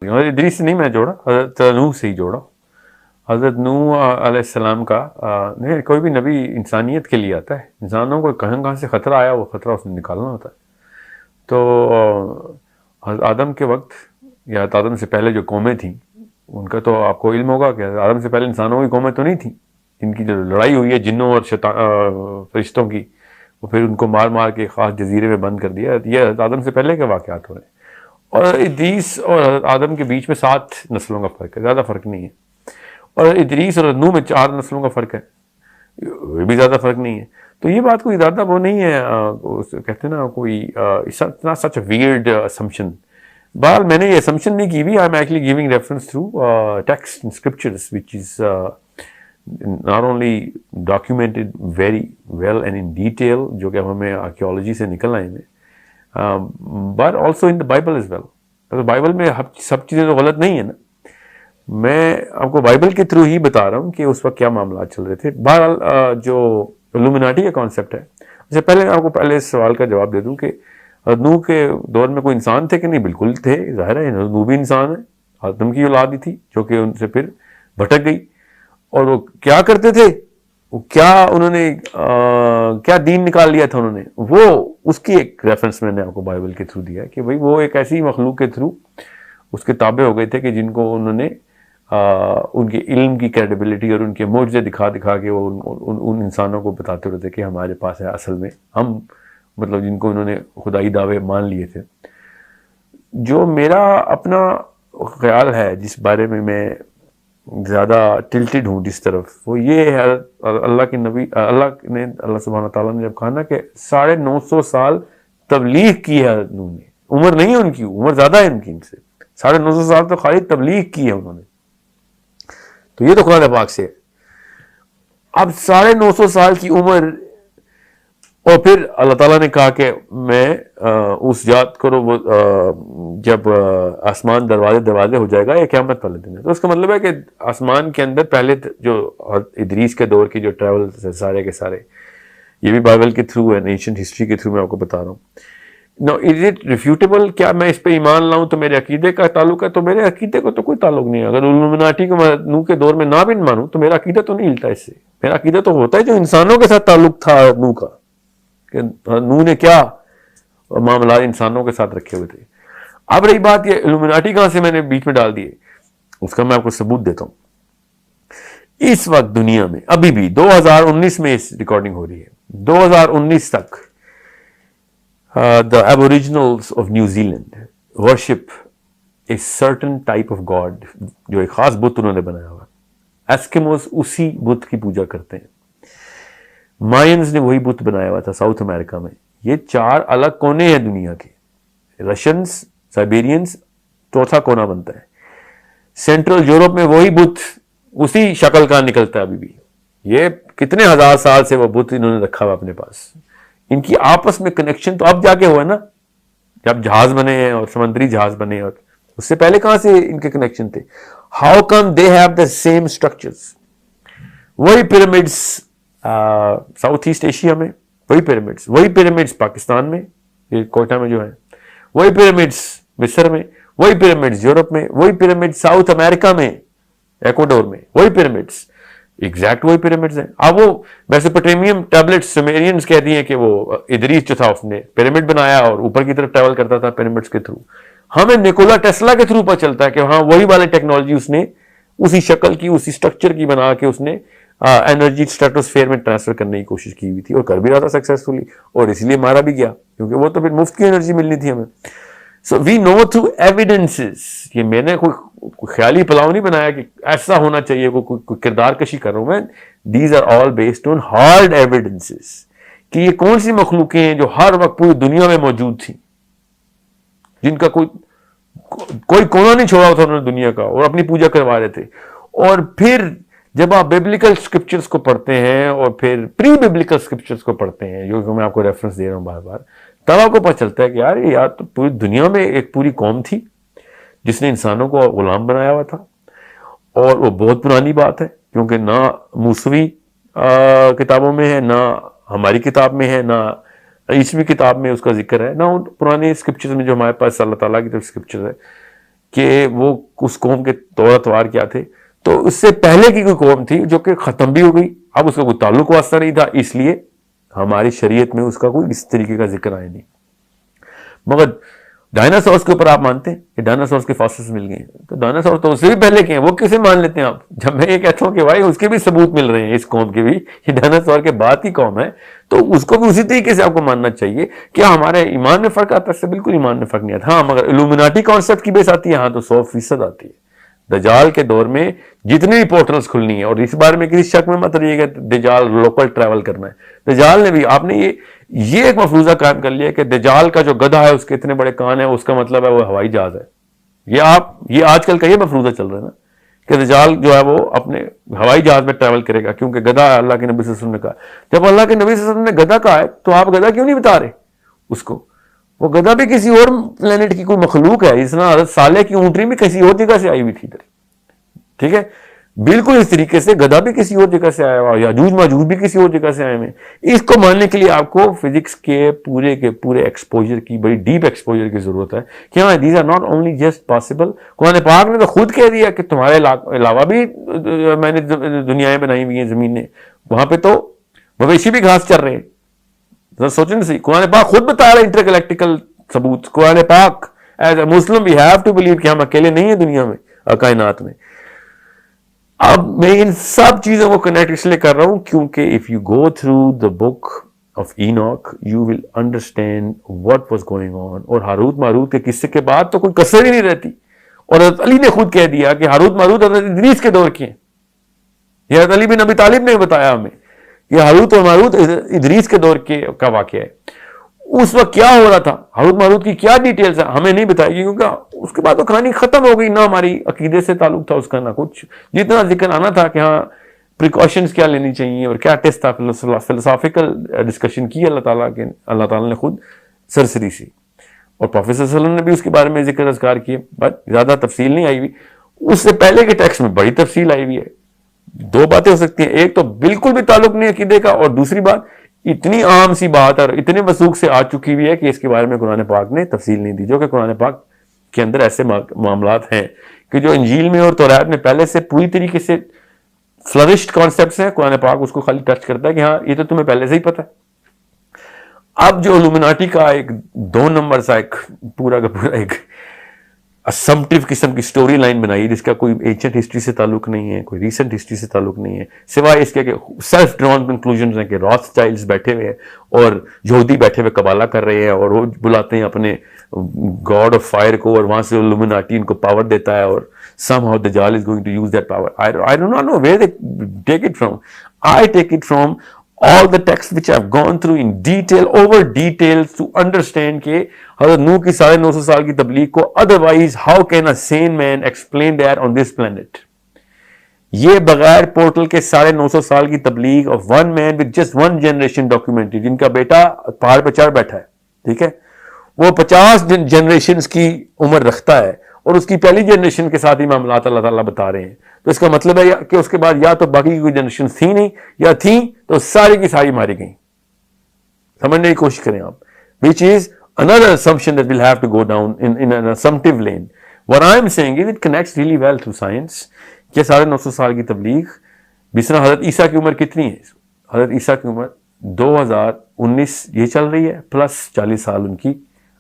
گیا. اور ادریس سے نہیں میں جوڑا, حضرت نوح سے ہی جوڑا. حضرت نوح علیہ السلام کا نہیں, کوئی بھی نبی انسانیت کے لیے آتا ہے. انسانوں کو کہاں سے خطرہ آیا, وہ خطرہ اس نے نکالنا ہوتا ہے. تو آدم کے وقت یا آدم سے پہلے جو قومیں تھیں ان کا تو آپ کو علم ہوگا کہ آدم سے پہلے انسانوں کی قومیں تو نہیں تھیں. ان کی جو لڑائی ہوئی ہے جنوں اور فرشتوں کی, وہ پھر ان کو مار مار کے خاص جزیرے میں بند کر دیا. یہ آدم سے پہلے کے واقعات ہو رہے ہیں. اور ادریس اور آدم کے بیچ میں 7 نسلوں کا فرق ہے, زیادہ فرق نہیں ہے. اور ادریس اور نوح میں 4 نسلوں کا فرق ہے, یہ بھی زیادہ فرق نہیں ہے. تو یہ بات کوئی زیادہ وہ نہیں ہے, کہتے ہیں نا کوئی سچ اے ویئرڈ اسمپشن. بہرحال میں نے یہ اسمپشن نہیں کی بھی, I am actually giving reference through text and scriptures which is not only documented very well and in detail, جو کہ ہمیں آرکیولوجی سے نکل آئے ہیں, but also in the Bible as well. تو بائبل میں سب چیزیں تو غلط نہیں ہیں نا. میں آپ کو بائبل کے تھرو ہی بتا رہا ہوں کہ اس وقت کیا معاملات چل رہے تھے. بہرحال جو الومناٹی کا کانسیپٹ ہے, اس سے پہلے آپ کو پہلے اس سوال کا جواب دے دوں کہ نوح کے دور میں کوئی انسان تھے کہ نہیں؟ بالکل تھے, ظاہر ہے نوح بھی انسان ہے, آدم کی اولاد ہی تھی جو کہ ان سے پھر بھٹک گئی. اور وہ کیا کرتے تھے, وہ کیا انہوں نے کیا دین نکال لیا تھا انہوں نے, وہ اس کی ایک ریفرنس میں نے آپ کو بائبل کے تھرو دیا کہ بھئی وہ ایک ایسی مخلوق کے تھرو اس کے تابع ہو گئے تھے کہ جن کو انہوں نے ان کے علم کی کریڈیبلٹی اور ان کے معجزے دکھا کے وہ ان انسانوں کو بتاتے رہتے کہ ہمارے پاس ہے اصل میں ہم, مطلب جن کو انہوں نے خدائی دعوے مان لیے تھے. جو میرا اپنا خیال ہے جس بارے میں میں زیادہ ٹلٹڈ ہوں جس طرف, وہ یہ ہے اللہ کے نبی اللہ سبحانہ تعالیٰ نے جب کہا نا کہ 950 سال تبلیغ کی ہے انہوں نے, عمر نہیں ہے ان کی, عمر زیادہ ہے ان کی, ان سے 950 سال تو خالی تبلیغ کی ہے انہوں نے. تو یہ تو قرآن پاک سے ہے. اب 950 سال کی عمر, اور پھر اللہ تعالیٰ نے کہا کہ میں اس یاد کرو وہ جب آسمان دروازے ہو جائے گا یا قیامت والے دن ہے. تو اس کا مطلب ہے کہ آسمان کے اندر پہلے جو ادریس کے دور کی جو ٹریول سارے کے سارے, یہ بھی بائبل کے تھرو ہے, اینشنٹ ہسٹری کے تھرو میں آپ کو بتا رہا ہوں. نو از اٹ ریفیوٹیبل, کیا میں اس پہ ایمان لاؤں تو میرے عقیدے کا تعلق ہے؟ تو میرے عقیدے کو تو کوئی تعلق نہیں ہے. اگر الومناٹی کو میں نوح کے دور میں نہ بھی مانوں تو میرا عقیدہ تو نہیں ہلتا اس سے. میرا عقیدہ تو ہوتا ہے جو انسانوں کے ساتھ تعلق تھا نوح کا, کہ نوح نے کیا معاملات انسانوں کے ساتھ رکھے ہوئے تھے. اب رہی بات یہ الومناٹی کہاں سے میں نے بیچ میں ڈال دیے, اس کا میں آپ کو ثبوت دیتا ہوں. اس وقت دنیا میں ابھی بھی 2019 میں اس ریکارڈنگ ہو رہی ہے, 2019 تک the aboriginals of New Zealand worship a certain type of god, جو ایک خاص بت انہوں نے بنایا ہوا. ایسکیموز اسی بت کی پوجا کرتے ہیں. مائنز نے وہی بت بنایا ہوا تھا ساؤتھ امریکہ میں. یہ 4 الگ کونے ہیں دنیا کے. رشینز, سائبیرینز, چوتھا کونا بنتا ہے. سینٹرل یورپ میں وہی بت اسی شکل کا نکلتا ہے ابھی بھی. یہ کتنے ہزار سال سے وہ بت انہوں نے رکھا ہوا اپنے پاس. ان کی آپس میں کنیکشن تو اب جا کے ہوا نا, جب جہاز بنے ہیں اور سمندری جہاز بنے, اور اس سے پہلے کہاں سے ان کے کنیکشن تھے؟ How come they have the same structures. وہی پیرامڈس ساؤتھ ایسٹ ایشیا میں, وہی پیرامڈس پاکستان میں, یہ کوئٹہ میں جو ہے, وہی پیرامڈس مصر میں, وہی پیرامڈس یورپ میں, وہی پیرامڈس ساؤتھ امریکہ میں, ایکواڈور میں, وہی پیرامڈس ایگزیکٹ وہی پیرامڈس ہیں. اب وہ میسوپوٹیمیم ٹیبلٹ سومیرینز کہہ دی ہیں کہ وہ ادریس جو تھا اس نے پیرامڈ بنایا اور اوپر کی طرف ٹریول کرتا تھا پیرامڈس کے تھرو. ہمیں نکولا ٹیسلا کے تھرو پتہ چلتا ہے کہ ہاں وہی والی ٹیکنالوجی اس نے اسی شکل کی, اسی اسٹرکچر کی بنا کے اس نے انرجی اسٹریٹوسفیئر میں ٹرانسفر کرنے کی کوشش کی ہوئی تھی, اور کر بھی رہا تھا سکسیسفلی, اور اس لیے مارا بھی گیا کیونکہ وہ تو پھر مفت کی انرجی ملنی تھی ہمیں. سو وی نو تھرو ایویڈنسز. یہ میں نے کوئی خیالی پلاؤ نہیں بنایا کہ ایسا ہونا چاہیے, کوئی کردار کشی کر رہا ہوں میں. These are all based on hard evidences کہ یہ کون سی مخلوقیں ہیں جو ہر وقت پوری دنیا میں موجود تھیں, جن کا کوئی کونا نہیں چھوڑا تھا انہوں نے دنیا کا, اور اپنی پوجا کروا رہے تھے. اور پھر جب آپ بیبلیکل اسکرپچرز کو پڑھتے ہیں اور پھر پری بیبلیکل اسکرپچرز کو پڑھتے ہیں, جو کہ میں آپ کو ریفرنس دے رہا ہوں بار بار, تب آپ کو پتہ چلتا ہے کہ یار تو پوری دنیا میں ایک پوری قوم تھی جس نے انسانوں کو غلام بنایا ہوا تھا. اور وہ بہت پرانی بات ہے, کیونکہ نہ موسوی کتابوں میں ہے, نہ ہماری کتاب میں ہے, نہ عیسوی کتاب میں اس کا ذکر ہے, نہ ان پرانے اسکرپچرز میں جو ہمارے پاس اللہ تعالیٰ کی طرف اسکرپچر ہے. کہ وہ اس قوم کے طور اتوار کیا تھے. تو اس سے پہلے کی کوئی قوم تھی جو کہ ختم بھی ہو گئی, اب اس کا کوئی تعلق واسطہ نہیں تھا, اس لیے ہماری شریعت میں اس کا کوئی اس طریقے کا ذکر آیا نہیں. مگر ڈائناسورس کے اوپر آپ مانتے ہیں کہ ڈائناسورس کے فاسلز مل گئے ہیں, تو ڈائناسور تو اس سے بھی پہلے کے ہیں, وہ کیسے مان لیتے ہیں آپ؟ جب میں یہ کہتا ہوں کہ بھائی اس کے بھی ثبوت مل رہے ہیں, اس قوم کے بھی, یہ ڈائناسور کے بعد کی قوم ہے, تو اس کو بھی اسی طریقے سے آپ کو ماننا چاہیے. کیا ہمارے ایمان میں فرق آتا ہے؟ اس سے بالکل ایمان میں فرق نہیں آتا. ہاں مگر الومناٹی کانسیپٹ کی بیس آتی ہے, ہاں تو 100% آتی ہے. دجال کے دور میں جتنی بھی پورٹلز کھلنی ہے, اور اس بارے میں کسی شک میں مت رہیے کہ دجال لوکل ٹریول کرنا ہے. دجال نے بھی, آپ نے یہ ایک مفروضہ قائم کر لیا کہ دجال کا جو گدھا ہے اس کے اتنے بڑے کان ہیں, اس کا مطلب ہے وہ ہوائی جہاز ہے. یہ آج کل کا یہ مفروضہ چل رہا ہے نا کہ دجال جو ہے وہ اپنے ہوائی جہاز میں ٹریول کرے گا, کیونکہ گدھا اللہ کے نبی صلی اللہ علیہ وسلم نے کہا. جب اللہ کے نبی صلی اللہ علیہ وسلم نے گدھا کہا ہے تو آپ گدھا کیوں نہیں بتا رہے اس کو؟ وہ گدھا بھی کسی اور پلینٹ کی کوئی مخلوق ہے, جس طرح حضرت صالح کی اونٹنی بھی کسی اور جگہ سے آئی ہوئی تھی ادھر. ٹھیک ہے, بالکل اس طریقے سے گدھا بھی کسی اور جگہ سے آیا ہوا, یاجوج ماجوج بھی کسی اور جگہ سے آئے ہوئے. اس کو ماننے کے لیے آپ کو فزکس کے پورے ایکسپوجر کی, بڑی ڈیپ ایکسپوجر کی ضرورت ہے کہ ہاں these are not only just possible. قرآن پاک نے تو خود کہہ دیا کہ تمہارے علاوہ بھی میں نے دنیایں بنائی ہوئی ہیں زمین نے, وہاں پہ تو مویشی بھی گھاس چر رہے ہیں. ذرا سوچیں نا صحیح, قرآن پاک خود بتا رہا ہے انٹر گلیکٹیکل ثبوت. قرآن پاک as a Muslim we have to believe کہ ہم اکیلے نہیں ہیں دنیا میں, کائنات میں. اب میں ان سب چیزوں کو کنیکٹ اس لیے کر رہا ہوں کیونکہ if you go through the book of Enoch you will understand what was going on. اور ہاروت ماروت کے قصے کے بعد تو کوئی کسر ہی نہیں رہتی. اور حضرت علی نے خود کہہ دیا کہ ہاروت ماروت حضرت ادریس کے دور کے ہیں. یہ حضرت علی بن ابی طالب نے بتایا ہمیں کہ ہاروت اور ماروت ادریس کے دور کا واقعہ ہے. اس وقت کیا ہو رہا تھا, ہاروت ماروت کی کیا ڈیٹیلز ہیں, ہمیں نہیں بتائی گی, کیونکہ اس کے بعد تو کہانی ختم ہو گئی. نہ ہماری عقیدے سے تعلق تھا اس کا, نہ کچھ. جتنا ذکر آنا تھا کہ ہاں پریکاشنز کیا لینی چاہیے اور کیا ٹیسٹ تھا, فلسافیکل ڈسکشن کی اللہ تعالیٰ نے خود سرسری سی, اور پروفیسر صلی اللہ علیہ وسلم نے بھی اس کے بارے میں ذکر اذکار کیے, بٹ زیادہ تفصیل نہیں آئی ہوئی. اس سے پہلے کے ٹیکسٹ میں بڑی تفصیل آئی ہوئی ہے. دو باتیں ہو سکتی ہیں, ایک تو بالکل بھی تعلق نہیں عقیدے کا, اور دوسری بات اتنی عام سی بات اور اتنے وثوق سے آ چکی ہوئی ہے کہ اس کے بارے میں قرآن پاک نے تفصیل نہیں دی, جو کہ قرآن پاک کے اندر ایسے معاملات ہیں کہ جو انجیل میں اور تورات میں پہلے سے پوری طریقے سے فلرشڈ کانسیپٹس ہیں. قرآن پاک اس کو خالی ٹچ کرتا ہے کہ ہاں یہ تو تمہیں پہلے سے ہی پتہ ہے. اب جو الومناٹی کا ایک 2 نمبر سا ایک پورا کا پورا ایک اسمپٹیو قسم کی سٹوری لائن بنائی جس کا کوئی اینشنٹ ہسٹری سے تعلق نہیں ہے, کوئی ریسنٹ ہسٹری سے تعلک نہیں ہے, سوائے اس کے کہ سیلف ڈرون کنکلوژنز ہیں کہ راث چائلڈز بیٹھے ہوئے ہیں اور یہودی بیٹھے ہوئے قبالہ کر رہے ہیں, اور وہ بلاتے ہیں اپنے گاڈ آف فائر کو, اور وہاں سے الومناٹی ان کو پاور دیتا ہے, اور somehow Dajjal is going to use that power. I do not know where they take it from. I take it from all the texts which I've gone through in detail, over details, to understand کہ حضرت نوح کی 950 سال کی تبلیغ کو otherwise how can a sane man explain that on this planet. یہ بغیر portal کے 950 سال کی تبلیغ of one man with just one generation documented, جن کا بیٹا پہاڑ پہ چڑھ بیٹھا ہے, ٹھیک ہے, وہ 50 جنریشنز کی عمر رکھتا ہے, اور اس کی پہلی جنریشن کے ساتھ ہی معاملات اللہ تعالیٰ بتا رہے ہیں. تو اس کا مطلب ہے کہ اس کے بعد یا تو باقی کی کوئی جنریشن تھی نہیں, یا تھیں تو ساری کی ساری ماری گئیں. سمجھنے کی کوشش کریں آپ, which is another assumption that we'll have to go down in an assumptive lane. What I'm saying is it connects really well to science. کہ 950 سال کی تبلیغ, جس طرح حضرت عیسیٰ کی عمر کتنی ہے؟ حضرت عیسیٰ کی عمر 2019 یہ چل رہی ہے, پلس 40 سال ان کی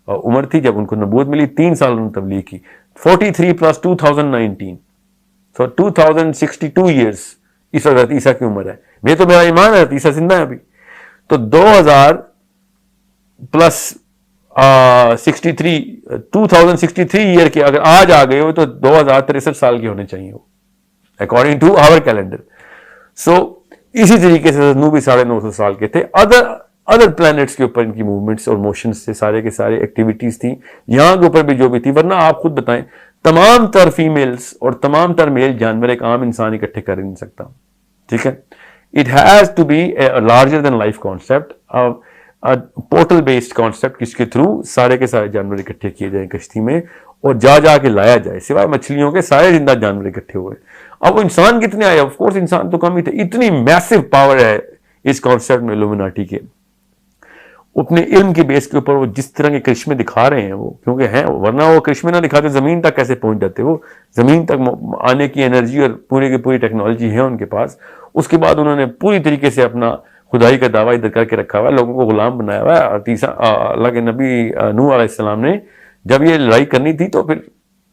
عمر تھی جب ان کو نبوت ملی, 3 سال انہوں نے تبلیغ کی, 43 پلس 2019, so 2062 years اس وقت عیسیٰ کی عمر ہے. میں تو میرا ایمان ہے عیسیٰ زندہ ہے ابھی, تو 2000 پلس 2063 ایئر کے اگر آج آ گئے ہو تو 2063 سال کے ہونے چاہیے وہ, اکارڈنگ ٹو آور کیلنڈر. سو اسی طریقے سے نوح بھی 950 سال کے تھے. ادر پلانٹس کے اوپر ان کی موومنٹس اور موشنز سے سارے کے سارے ایکٹیویٹیز تھیں, یہاں کے اوپر بھی جو بھی تھی. ورنہ آپ خود بتائیں, تمام تر فیمیلز اور تمام تر میل جانور ایک عام انسان اکٹھے کر نہیں سکتا, ٹھیک ہے. It has to be a larger than life concept, portal based concept, جس کے تھرو سارے کے سارے جانور اکٹھے کیے جائیں کشتی میں, اور جا کے لایا جائے, سوائے مچھلیوں کے سارے زندہ جانور اکٹھے ہوئے. اب وہ انسان کتنے آئے؟ آف کورس انسان تو کم ہی تھے. اتنی میسو پاور ہے اس کانسیپٹ میں الومناٹی کے. اپنے علم کی بیس کے اوپر وہ جس طرح کے کرشمے دکھا رہے ہیں وہ کیونکہ ہیں، ورنہ وہ کرشمے نہ دکھاتے زمین تک کیسے پہنچ جاتے، وہ زمین تک آنے کی انرجی اور پوری کی پوری ٹیکنالوجی ہے ان کے پاس. اس کے بعد انہوں نے پوری طریقے سے اپنا خدائی کا دعویٰ ادھر کر کے رکھا ہوا ہے، لوگوں کو غلام بنایا ہوا ہے. اور تیسرا اللہ کے نبی نوح علیہ السلام نے جب یہ لڑائی کرنی تھی تو پھر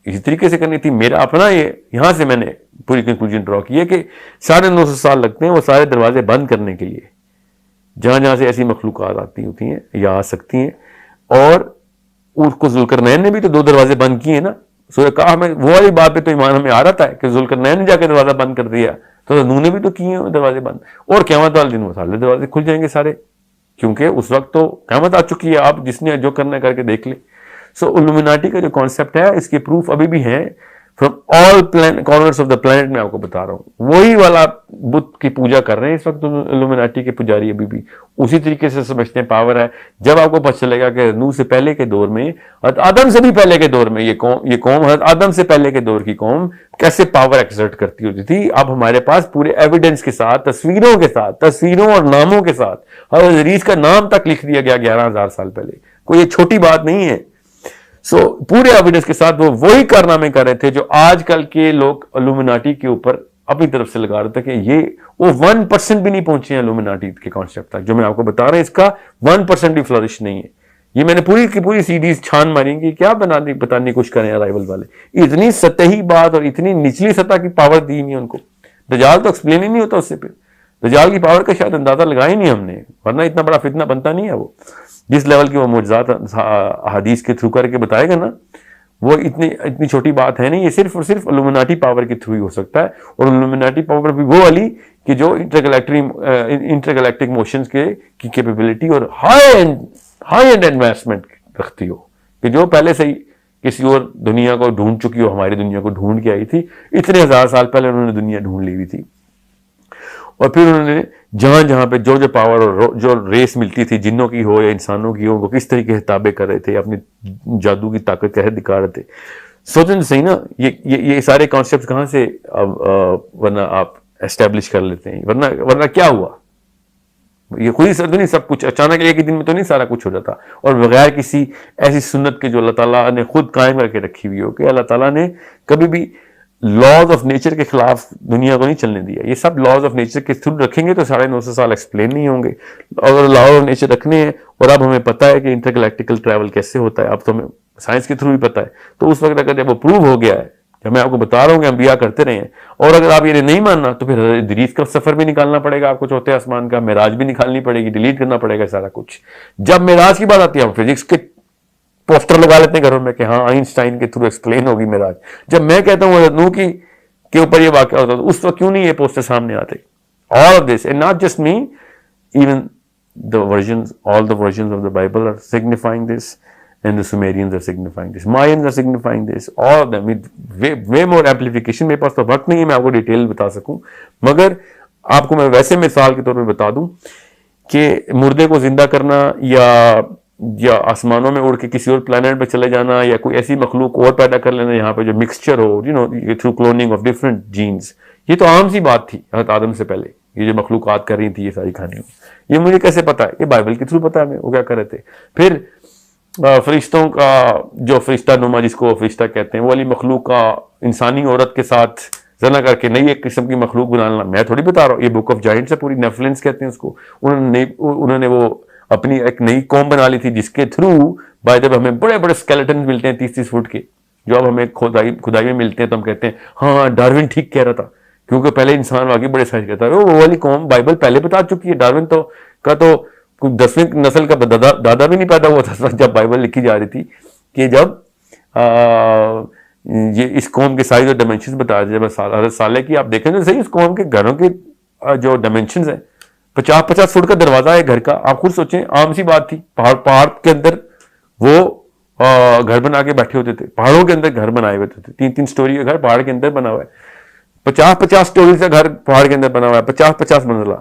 اسی طریقے سے کرنی تھی. میرا اپنا یہاں سے میں نے پوری کنکلوژن ڈرا کی ہے کہ 950 سال لگتے ہیں وہ سارے دروازے بند کرنے کے لیے جہاں جہاں سے ایسی مخلوقات آتی ہوتی ہیں یا آ سکتی ہیں. اور اس کو ذوالقرنین نے بھی تو 2 دروازے بند کیے نا. سورہ کہف میں وہ والی بات پہ تو ایمان ہمیں آ رہا تھا کہ ذوالقرنین نے جا کے دروازہ بند کر دیا، تو نوح نے بھی تو کیے ہیں دروازے بند. اور قیامت والے دن وہ سارے دروازے کھل جائیں گے سارے، کیونکہ اس وقت تو قیامت آ چکی ہے. آپ جس نے جو کرنا ہے کر کے دیکھ لیں. سو الومناٹی کا جو کانسیپٹ ہے اس کے پروف ابھی بھی ہیں from all corners of the planet. میں آپ کو بتا رہا ہوں وہی والا بت کی پوجا کر رہے ہیں اس وقت الومناٹی کے پجاری ابھی بھی اسی طریقے سے سمجھتے ہیں پاور ہے. جب آپ کو پتہ چلے گا کہ نوح سے پہلے کے دور میں، حضرت آدم سے بھی پہلے کے دور میں یہ قوم حضرت آدم سے پہلے کے دور کی قوم کیسے پاور ایکسرٹ کرتی ہوتی تھی. اب ہمارے پاس پورے ایویڈنس کے ساتھ، تصویروں کے ساتھ، تصویروں اور ناموں کے ساتھ حضرت ادریس کا نام تک لکھ دیا گیا 11,000 سال پہلے. کوئی یہ چھوٹی بات نہیں ہے. سو پورے ایویڈنس کے ساتھ وہ وہی کارنامے کر رہے تھے جو آج کل کے لوگ الومناٹی کے اوپر اپنی طرف سے لگا رہے تھے کہ یہ وہ 1% بھی نہیں پہنچے ہیں الومناٹی کے کانسیپٹ تک. جو میں آپ کو بتا رہا ہوں اس کا 1% بھی فلورش نہیں ہے. یہ میں نے پوری کی پوری سیریز چھان ماری کہ کیا بتانے کی کوشش کریں ارائیول والے. اتنی سطحی بات اور اتنی نچلی سطح کی پاور دی نہیں ان کو. دجال تو ایکسپلین ہی نہیں ہوتا اس سے. پھر دجال کی پاور کا شاید اندازہ لگایا ہی نہیں ہم نے، ورنہ اتنا بڑا فتنہ بنتا نہیں ہے. وہ جس لیول کے وہ معجزات حدیث کے تھرو کر کے بتائے گا نا، وہ اتنی چھوٹی بات ہے نہیں. یہ صرف اور صرف الومناٹی پاور کے تھرو ہی ہو سکتا ہے. اور الومناٹی پاور بھی وہ والی کہ جو انٹرگلیکٹک موشنز کی کیپیبلٹی اور ہائی اینڈ انویسٹمنٹ رکھتی ہو، کہ جو پہلے سے ہی کسی اور دنیا کو ڈھونڈ چکی ہو، ہماری دنیا کو ڈھونڈ کے آئی تھی. اتنے 1000 سال پہلے انہوں نے دنیا ڈھونڈ لی ہوئی تھی. اور پھر انہوں نے جہاں جہاں پہ جو پاور اور جو ریس ملتی تھی، جنوں کی ہو یا انسانوں کی ہو، وہ کس طریقے سے تابع کر رہے تھے، اپنی جادو کی طاقت کیسے دکھا رہے تھے. سوچیں صحیح نا، یہ سارے کانسیپٹ کہاں سے ورنہ آپ اسٹیبلش کر لیتے ہیں. ورنہ کیا ہوا؟ یہ خود ہی تو نہیں سب کچھ اچانک ایک ہی دن میں تو نہیں سارا کچھ ہو جاتا. اور بغیر کسی ایسی سنت کے جو اللہ تعالیٰ نے خود قائم کر کے رکھی ہوئی ہو، کہ اللہ تعالیٰ نے کبھی بھی لاز آف نیچر کے خلاف دنیا کو نہیں چلنے دیا. یہ سب لاز آف نیچر کے تھرو رکھیں گے تو 950 سال ایکسپلین نہیں ہوں گے. اگر لاز آف نیچر رکھنے ہیں اور اب ہمیں پتہ ہے کہ انٹرگلیکٹیکل ٹریول کیسے ہوتا ہے، اب تو ہمیں سائنس کے تھرو بھی پتہ ہے. تو اس وقت اگر جب وہ پروو ہو گیا ہے، جب میں آپ کو بتا رہا ہوں کہ انبیاء کرتے رہے ہیں، اور اگر آپ یہ نہیں ماننا تو پھر حضرت ادریس کا سفر بھی نکالنا پڑے گا آپ کو، چوتھے آسمان کا معراج بھی نکالنی پڑے گی، ڈیلیٹ کرنا پڑے گا سارا کچھ. جب معراج کی بات آتی ہے ہم فزکس کے پوسٹر لگا لیتے ہیں گھروں میں کہ ہاں آئنسٹائن کے تھرو ایکسپلین ہوگی معراج. جب میں کہتا ہوں حضرت نوح کے اوپر یہ واقعہ ہوتا ہے، اس وقت کیوں نہیں یہ پوسٹر سامنے آتے؟ All of this, and not just me, even all the versions of the Bible are signifying this, and the Sumerians are signifying this, Mayans are signifying this, all of them with way more amplification. میرے پاس تو وقت نہیں ہے میں آپ کو detail بتا سکوں، مگر آپ کو میں ویسے مثال کے طور پہ بتا دوں کہ مردے کو زندہ کرنا یا آسمانوں میں اڑ کے کسی اور پلانٹ پہ چلے جانا، یا کوئی ایسی مخلوق اور پیدا کر لینا یہاں پہ جو مکسچر ہو، through cloning of different genes, یہ تو عام سی بات تھی حضرت آدم سے پہلے. یہ جو مخلوقات کر رہی تھی یہ ساری کہانیاں، یہ مجھے کیسے پتا ہے؟ یہ بائبل کے تھرو پتا ہے ہمیں وہ کیا کر رہے تھے. پھر فرشتوں کا جو فرشتہ نما جس کو فرشتہ کہتے ہیں، وہ والی مخلوق کا انسانی عورت کے ساتھ زنا کر کے نئی ایک قسم کی مخلوق بنانا میں تھوڑی بتا رہا ہوں. یہ بک آف جائنٹس ہے، پوری نیفلنس کہتے ہیں اس کو. انہوں نے وہ اپنی ایک نئی قوم بنا لی تھی جس کے تھرو بائی جب ہمیں بڑے بڑے اسکیلیٹن ملتے ہیں 30-30 فٹ کے، جو اب ہمیں کھدائی میں ملتے ہیں تو ہم کہتے ہیں ہاں ڈارون ٹھیک کہہ رہا تھا، کیونکہ پہلے انسان واقعی بڑے سائز کا تھا. وہ والی قوم بائبل پہلے بتا چکی ہے. ڈارون تو 10ویں نسل کا دادا بھی نہیں پیدا ہوا تھا جب بائبل لکھی جا رہی تھی، کہ جب یہ اس قوم کے سائز اور ڈائمینشنز بتا رہے. جب حضرت صالح کی آپ دیکھیں تو صحیح، اس قوم کے گھروں کے جو ڈائمینشنز ہیں 50-50 فٹ کا دروازہ ہے گھر کا. آپ خود سوچیں، عام سی بات تھی. پہاڑ کے اندر وہ گھر بنا کے بیٹھے ہوتے تھے، پہاڑوں کے اندر گھر بنائے ہوئے تھے. 3-3 سٹوری کا گھر پہاڑ کے اندر بنا ہوا ہے. 50-50 سٹوری کا گھر پہاڑ کے اندر بنا ہوا ہے، 50-50 منزلہ.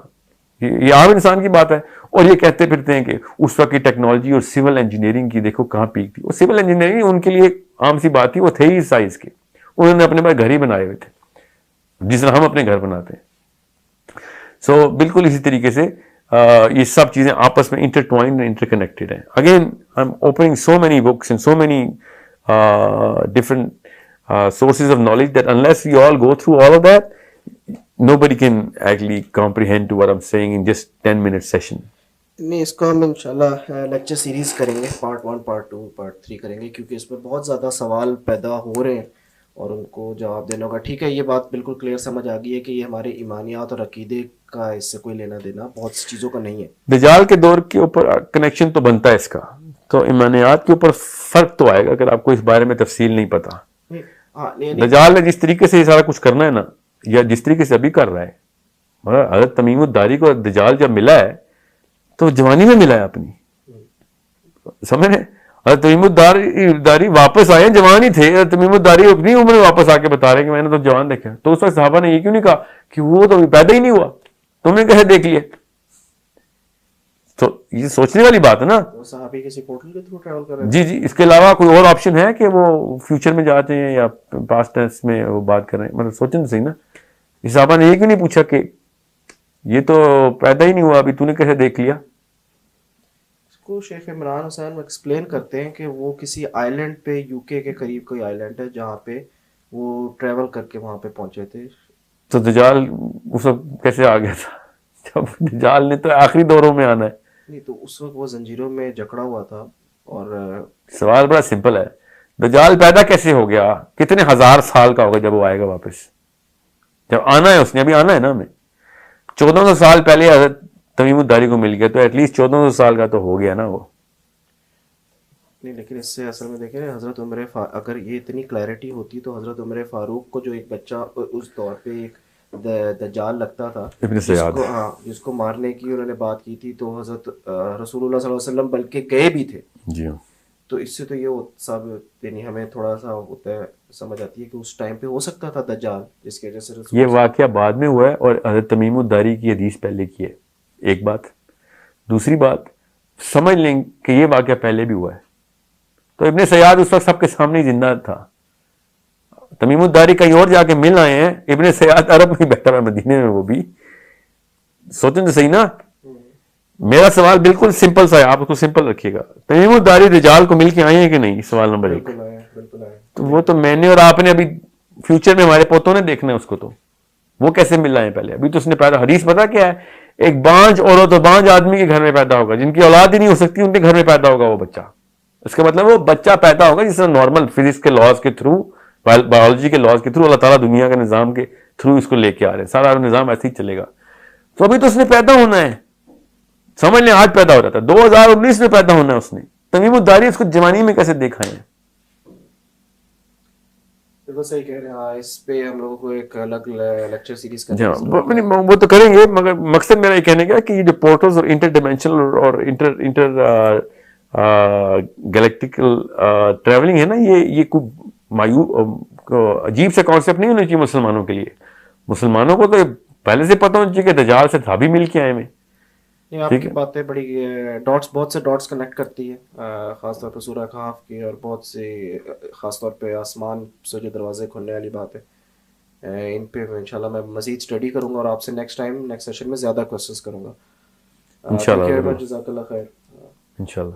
یہ عام انسان کی بات ہے. اور یہ کہتے پھرتے ہیں کہ اس وقت کی ٹیکنالوجی اور سول انجینئرنگ کی دیکھو کہاں پیک تھی. اور سول انجینئرنگ ان کے لیے عام سی بات تھی. وہ تھے ہی اس سائز کے، انہوں نے اپنے پاس گھر ہی بنائے ہوئے تھے جس طرح ہم اپنے گھر بناتے ہیں. سو بالکل اسی طریقے سے یہ سب چیزیں آپس میں انٹرٹوائنڈ اینڈ انٹرکنیکٹڈ ہیں. Again I am opening so many books and so many different sources of knowledge that unless we all go through all of that, nobody can actually comprehend to what I'm saying in just 10-minute session. نہیں اس کو ہم انشاءاللہ lecture series کریں گے, part 1 part 2 part 3 کریں گے, کیونکہ اس میں بہت زیادہ سوال پیدا ہو رہے ہیں اور ان کو جواب دینا ہوگا. ٹھیک ہے, یہ بات بالکل کلیئر سمجھ آ گئی ہے کہ یہ ہمارے ایمانیات اور عقیدے کا اس سے کوئی لینا دینا بہت سی چیزوں کا نہیں ہے. دجال کے دور کے اوپر کنیکشن تو بنتا ہے اس کا, تو ایمانیات کے اوپر فرق تو آئے گا اگر آپ کو اس بارے میں تفصیل نہیں پتا. دجال نے جس طریقے سے یہ سارا کچھ کرنا ہے نا, یا جس طریقے سے ابھی کر رہا ہے, مگر حضرت تمیم الداری کو دجال جب ملا ہے تو جوانی میں ملا ہے اپنی, سمجھ رہے. حضرت تمیم الداری واپس آئے, جوان ہی تھے. حضرت تمیم الداری اپنی عمر میں واپس آ کے بتا رہے ہیں کہ میں نے تو جوان دیکھا. تو اس وقت صحابہ نے یہ کیوں نہیں کہا کہ وہ تو پیدا ہی نہیں ہوا, تم نے کیسے دیکھ لیا؟ تو یہ سوچنے والی بات ہے نا. صحابی کسی پورٹل کے تھرو ٹریول کر رہے ہیں. جی جی, اس کے علاوہ کوئی اور آپشن ہے کہ وہ فیوچر میں جاتے ہیں یا پاسٹ ٹینس میں وہ بات کر رہے ہیں؟ مطلب سوچیں تو صحیح نا. اس صحابہ نے یہ کیوں نہیں پوچھا کہ یہ تو پیدا ہی نہیں ہوا ابھی, تو نے کیسے دیکھ لیا؟ اس کو شیخ عمران حسین ایکسپلین کرتے ہیں کہ وہ کسی آئی لینڈ پہ, یو کے قریب کوئی آئی لینڈ ہے جہاں پہ وہ ٹریول کر کے وہاں پہ پہنچے تھے. تو دجال اس وقت کیسے آ گیا تھا جب دجال نے تو آخری دوروں میں آنا ہے؟ نہیں تو اس وقت وہ زنجیروں میں جکڑا ہوا تھا. اور سوال بڑا سمپل ہے, دجال پیدا کیسے ہو گیا؟ کتنے ہزار سال کا ہوگا جب وہ آئے گا واپس؟ جب آنا ہے اس نے, ابھی آنا ہے نا ہمیں. 1400 سال پہلے حضرت تمیم الداری کو مل گیا, تو ایٹ لیسٹ 1400 سال کا تو ہو گیا نا وہ. نہیں لیکن اس سے اصل میں دیکھیں حضرت عمر اگر یہ اتنی کلیئرٹی ہوتی تو حضرت عمر فاروق کو جو ایک بچہ اس دور پہ ایک دجال لگتا تھا جس کو مارنے کی انہوں نے بات کی تھی, تو حضرت رسول اللہ صلی اللہ علیہ وسلم بلکہ گئے بھی تھے. جی ہاں. تو اس سے تو یہ سب یعنی ہمیں تھوڑا سا ہوتا ہے, سمجھ آتی ہے کہ اس ٹائم پہ ہو سکتا تھا دجال, جس کی وجہ سے یہ واقعہ بعد میں ہوا ہے اور حضرت تمیم الداری کی حدیث پہلے کی ہے, ایک بات. دوسری بات, سمجھ لیں کہ یہ واقعہ پہلے بھی ہوا ہے. تو ابن سیاد اس وقت سب کے سامنے ہی زندہ تھا. تمیم الداری کہیں اور جا کے مل آئے ہیں, ابن سیاد عرب میں بیٹھا ہوا مدینے میں, وہ بھی. سوچیں تو صحیح نا. میرا سوال بالکل سمپل سا ہے, آپ اس کو سمپل رکھیے گا. تمیم الداری دجال کو مل کے آئے ہیں کہ نہیں؟ سوال نمبر 1. تو وہ تو میں نے اور آپ نے ابھی فیوچر میں ہمارے پوتوں نے دیکھنا ہے اس کو, تو وہ کیسے مل آئے پہلے؟ ابھی تو اس نے پیدا, حدیث پتا کیا ہے, ایک بانج عورت و بانج آدمی کے گھر میں پیدا ہوگا, جن کی اولاد ہی نہیں ہو سکتی ان کے گھر میں پیدا ہوگا وہ بچہ. اس کا مطلب وہ بچہ پیدا ہوگا جس طرح نارمل فزکس کے لاز کے تھرو, بایولوجی کے لاز کے تھرو اللہ تعالیٰ دنیا کے نظام کے تھرو اس کو لے کے آ رہے ہیں. سارا نظام ایسے ہی چلے گا. تو ابھی تو اس نے پیدا ہونا ہے, سمجھ لیں آج پیدا ہو رہا تھا, 2019 میں پیدا ہونا ہے اس نے. تمیم الداری اس کو جوانی میں کیسے دیکھا ہے؟ بالکل صحیح کہہ رہے ہیں. ہاں اس پہ ہم لوگوں کو ایک الگ لیکچر سیریز کرنا ہے. وہ تو کریں گے, مگر مقصد میرا یہ کہنے کا کہ یہ جو پورٹلز اور انٹر ڈائمینشنل اور انٹر گلیکٹیکل ٹریولنگ ہے نا, یہ کوئی عجیب سے کانسیپٹ نہیں ہونا چاہیے مسلمانوں کے لیے. مسلمانوں کو تو پہلے سے پتہ ہونا چاہیے کہ دجال سے تھا بھی مل کے آئے میں. آپ کی باتیں بڑی ڈاٹس, بہت سے ڈاٹس کنیکٹ کرتی ہے, خاص طور پہ سورہ کہف کی, اور بہت سے خاص طور پہ آسمان سے جو دروازے کھلنے والی بات ہے, ان پہ انشاءاللہ میں مزید اسٹڈی کروں گا اور آپ سے نیکسٹ سیشن میں زیادہ کوشچنس کروں گا. انشاءاللہ. جزاک اللہ خیر. انشاءاللہ.